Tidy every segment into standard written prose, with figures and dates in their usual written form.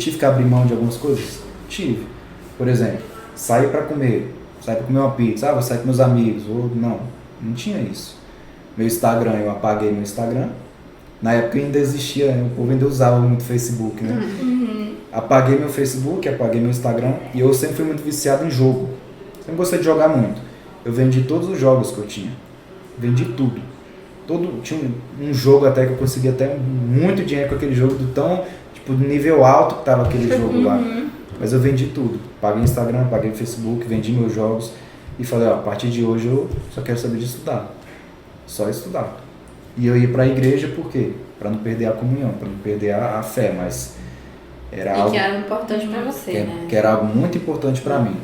tive que abrir mão de algumas coisas? Tive. Por exemplo, sair para comer uma pizza, vou sair com meus amigos, ou não tinha isso. Meu Instagram, eu apaguei meu Instagram. Na época ainda existia, o povo ainda usava muito Facebook, né? Apaguei meu Facebook, apaguei meu Instagram, e eu sempre fui muito viciado em jogo. Sempre gostei de jogar muito. Eu vendi todos os jogos que eu tinha. Vendi tudo. Tinha um jogo até que eu consegui até muito dinheiro com aquele jogo, do tão, tipo, nível alto que tava aquele jogo lá. Mas eu vendi tudo. Paguei Instagram, paguei Facebook, vendi meus jogos e falei, a partir de hoje eu só quero saber de estudar. Só estudar. E eu ia para a igreja por quê? Para não perder a comunhão, para não perder a fé, mas era algo que era importante para você, né? Que era algo muito importante para mim.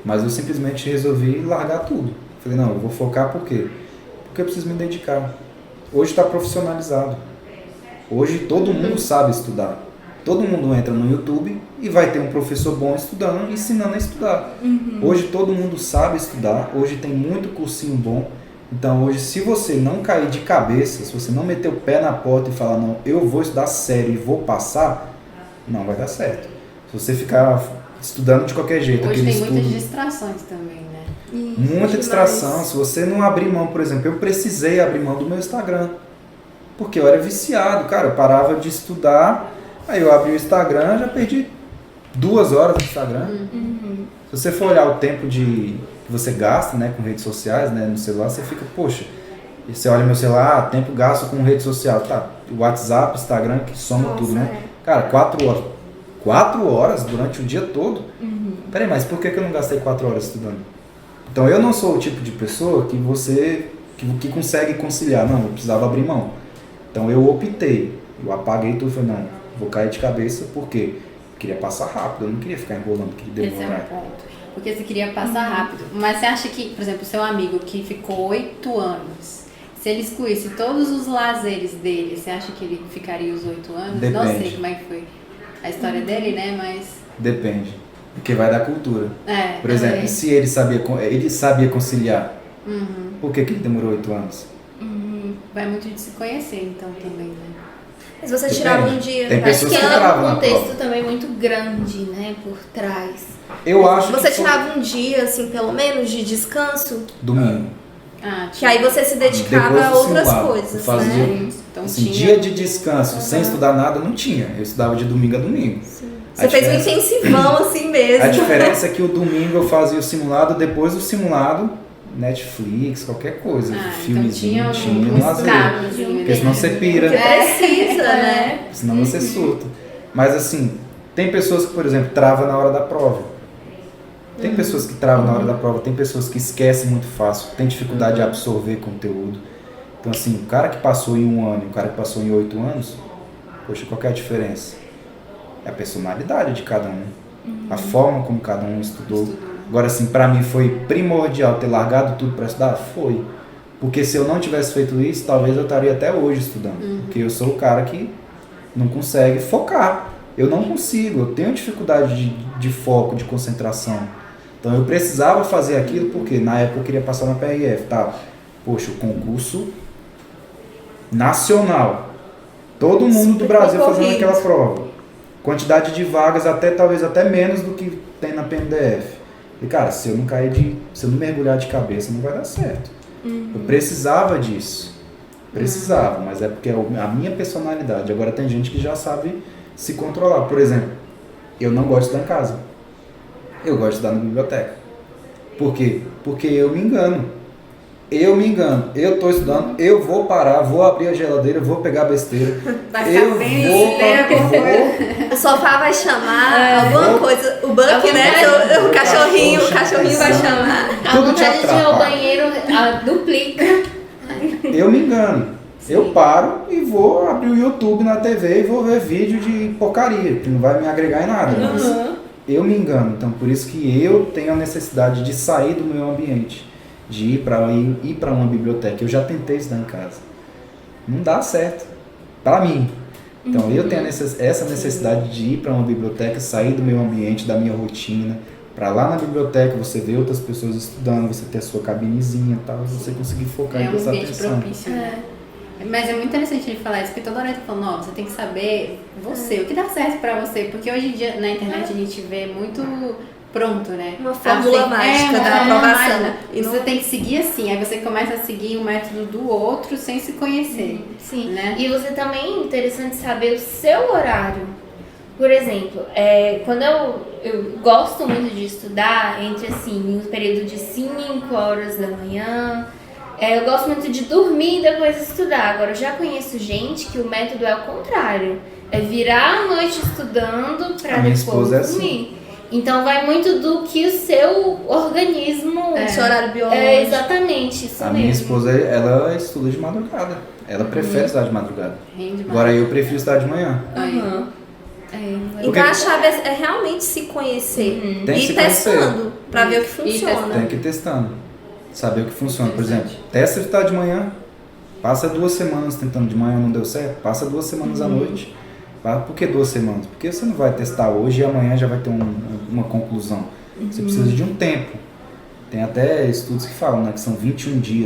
Mas eu simplesmente resolvi largar tudo. Falei, não, eu vou focar por quê? Porque eu preciso me dedicar. Hoje está profissionalizado. Hoje todo mundo sabe estudar. Todo mundo entra no YouTube e vai ter um professor bom estudando, ensinando a estudar. Hoje todo mundo sabe estudar, hoje tem muito cursinho bom. Então hoje, se você não cair de cabeça, se você não meter o pé na porta e falar, não, eu vou estudar sério e vou passar, não vai dar certo. Se você ficar estudando de qualquer jeito... Hoje tem muitas distrações também, né? Muita distração. Se você não abrir mão, por exemplo, eu precisei abrir mão do meu Instagram. Porque eu era viciado, cara, eu parava de estudar, aí eu abri o Instagram, já perdi 2 horas no Instagram. Se você for olhar o tempo que você gasta, né, com redes sociais, né, no celular, você fica, poxa, e você olha meu celular, tempo gasto com rede social, tá, WhatsApp, Instagram, que soma tudo, né? Cara, 4 horas. 4 horas durante o dia todo? Peraí, mas por que eu não gastei 4 horas estudando? Então eu não sou o tipo de pessoa que consegue conciliar, não, eu precisava abrir mão. Então eu optei, eu apaguei tudo e falei, não, vou cair de cabeça, porque eu queria passar rápido, eu não queria ficar enrolando, queria demorar. Esse é um ponto. Porque você queria passar rápido. Mas você acha que, por exemplo, seu amigo que ficou 8 anos, se ele excluísse todos os lazeres dele, você acha que ele ficaria os 8 anos? Depende. Não sei como é que foi a história dele, né? Mas... Depende. Porque vai da cultura. Por exemplo, também. se ele sabia conciliar, por que ele demorou 8 anos? Vai muito de se conhecer, então, também, né? Mas você tirava um dia. Tem Acho pessoas que que é travam um na contexto prova. também muito grande, né, por trás. Eu acho Você que tirava um dia, assim, pelo menos, de descanso, domingo. que aí você se dedicava Depois a do outras simulado, coisas, eu fazia, né? Então, assim, tinha dia de descanso, sem estudar nada, não tinha. Eu estudava de domingo a domingo. Você fez um intensivão assim mesmo. A diferença é que o domingo eu fazia o simulado, depois do simulado, Netflix, qualquer coisa, filmezinho, então tinha um lazer. escapezinho. Porque senão você pira, Porque precisa, né? senão você surta. Mas assim, tem pessoas que, por exemplo, travam na hora da prova. Tem pessoas que travam na hora da prova, tem pessoas que esquecem muito fácil, tem dificuldade de absorver conteúdo. Então assim, o cara que passou em 1 ano e o cara que passou em 8 anos, poxa, qual que é a diferença? É a personalidade de cada um, a forma como cada um estudou. Agora assim, pra mim foi primordial ter largado tudo pra estudar? Foi. Porque se eu não tivesse feito isso, talvez eu estaria até hoje estudando. Porque eu sou o cara que não consegue focar. Eu não consigo, eu tenho dificuldade de foco, de concentração. Então eu precisava fazer aquilo porque na época eu queria passar na PRF, tá? Poxa, o concurso nacional. Todo mundo do Brasil fazendo aquela prova. Quantidade de vagas talvez até menos do que tem na PNDF. E cara, se eu não mergulhar de cabeça, não vai dar certo. Eu precisava disso. Precisava, mas é porque é a minha personalidade. Agora tem gente que já sabe se controlar. Por exemplo, eu não gosto de estudar em casa. Eu gosto de estudar na biblioteca. Por quê? Porque eu me engano. Eu estou estudando, eu vou parar, vou abrir a geladeira, vou pegar besteira. Vai ficar O sofá vai chamar, alguma coisa. O Buck, né? O cachorrinho vai chamar. A vontade de ir ao banheiro duplica. Eu me engano. Eu paro e vou abrir o YouTube na TV e vou ver vídeo de porcaria, que não vai me agregar em nada. Mas eu me engano. Então, por isso que eu tenho a necessidade de sair do meu ambiente, de ir para uma biblioteca. Eu já tentei estudar em casa. Não dá certo. Para mim. Então, eu tenho essa necessidade de ir para uma biblioteca, sair do meu ambiente, da minha rotina, para lá na biblioteca você ver outras pessoas estudando, você ter a sua cabinezinha e tal, você conseguir focar e prestar atenção. Propício, né? Mas é muito interessante ele falar isso, porque toda hora ele tá falando, ó, você tem que saber você, o que dá certo pra você. Porque hoje em dia na internet a gente vê muito pronto, né? Uma fórmula mágica da fórmula aprovação. mágica. E você tem que seguir assim, aí você começa a seguir o método do outro sem se conhecer. Sim. Né? E você também é interessante saber o seu horário. Por exemplo, quando eu gosto muito de estudar, entre assim, um período de 5 horas da manhã, eu gosto muito de dormir e depois estudar. Agora, eu já conheço gente que o método é o contrário. É virar a noite estudando pra depois dormir. Assim. Então, vai muito do que o seu organismo... Seu horário biológico. Exatamente, isso A mesmo. minha esposa, ela estuda de madrugada. Ela prefere estudar de madrugada. Rende mais. Agora eu prefiro estudar de manhã. Aham. Então a chave é realmente se conhecer Tem que e se ir conhecer. testando pra ver o que funciona. Tem que ir testando. Saber o que funciona. Por exemplo, testa estudar de manhã. Passa 2 semanas tentando de manhã, não deu certo. Passa 2 semanas à noite. Por que 2 semanas? Porque você não vai testar hoje e amanhã já vai ter uma conclusão. Você precisa de um tempo. Tem até estudos que falam, né, que são 21 dias